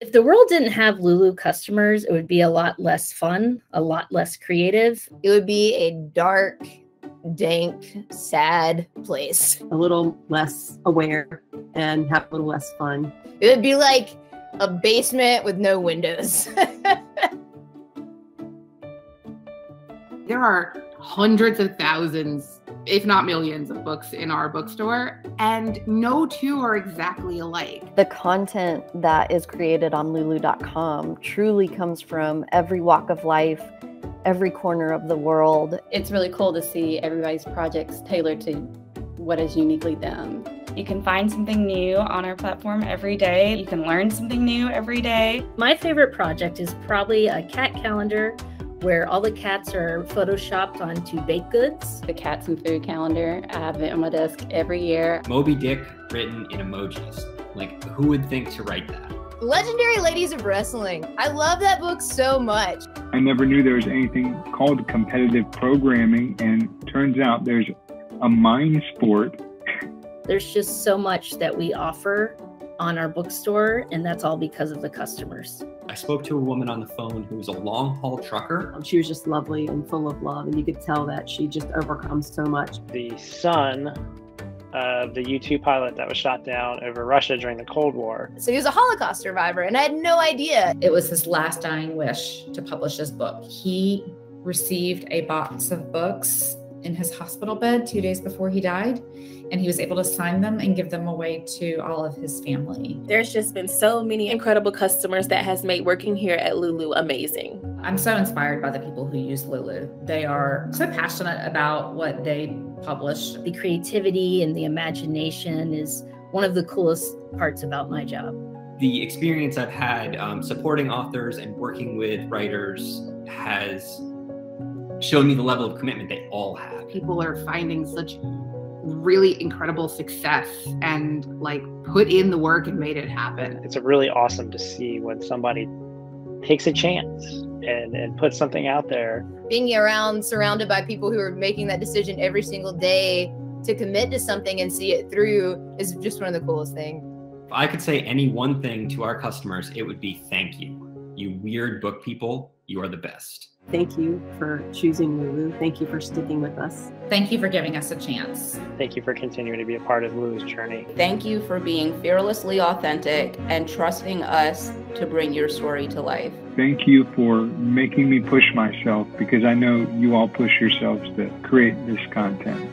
If the world didn't have Lulu customers, it would be a lot less fun, a lot less creative. It would be a dark, dank, sad place. A little less aware and have a little less fun. It would be like a basement with no windows. There are hundreds of thousands, if not millions, of books in our bookstore, and no two are exactly alike. The content that is created on Lulu.com truly comes from every walk of life, every corner of the world. It's really cool to see everybody's projects tailored to what is uniquely them. You can find something new on our platform every day. You can learn something new every day. My favorite project is probably a cat calendar where all the cats are photoshopped onto baked goods. The Cats and Food calendar, I have it on my desk every year. Moby Dick written in emojis. Like, who would think to write that? Legendary Ladies of Wrestling. I love that book so much. I never knew there was anything called competitive programming, and turns out there's a mind sport. There's just so much that we offer on our bookstore, and that's all because of the customers. I spoke to a woman on the phone who was a long-haul trucker. She was just lovely and full of love, and you could tell that she just overcomes so much. The son of the U-2 pilot that was shot down over Russia during the Cold War. So he was a Holocaust survivor, and I had no idea. It was his last dying wish to publish his book. He received a box of books in his hospital bed 2 days before he died, and he was able to sign them and give them away to all of his family. There's just been so many incredible customers that has made working here at Lulu amazing. I'm so inspired by the people who use Lulu. They are so passionate about what they publish. The creativity and the imagination is one of the coolest parts about my job. The experience I've had supporting authors and working with writers has shown me the level of commitment they all have. People are finding such really incredible success and like put in the work and made it happen. It's really awesome to see when somebody takes a chance and puts something out there. Being around, surrounded by people who are making that decision every single day to commit to something and see it through is just one of the coolest things. If I could say any one thing to our customers, it would be thank you. You weird book people, you are the best. Thank you for choosing Lulu. Thank you for sticking with us. Thank you for giving us a chance. Thank you for continuing to be a part of Lulu's journey. Thank you for being fearlessly authentic and trusting us to bring your story to life. Thank you for making me push myself, because I know you all push yourselves to create this content.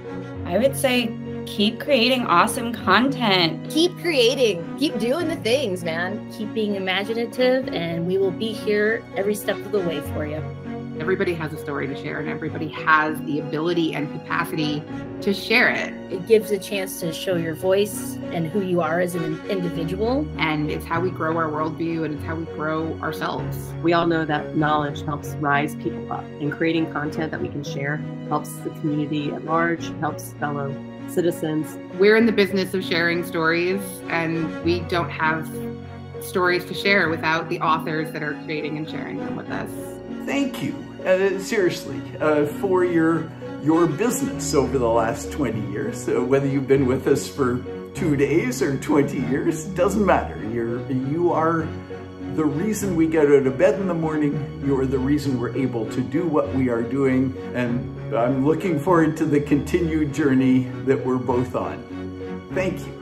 I would say keep creating awesome content. Keep creating. Keep doing the things, man. Keep being imaginative, and we will be here every step of the way for you. Everybody has a story to share, and everybody has the ability and capacity to share it. It gives a chance to show your voice and who you are as an individual. And it's how we grow our worldview, and it's how we grow ourselves. We all know that knowledge helps rise people up, and creating content that we can share helps the community at large, helps fellow citizens. We're in the business of sharing stories, and we don't have stories to share without the authors that are creating and sharing them with us. Thank you, seriously, for your business over the last 20 years. Whether you've been with us for 2 days or 20 years, doesn't matter. You are the reason we get out of bed in the morning. You're the reason we're able to do what we are doing, and I'm looking forward to the continued journey that we're both on. Thank you.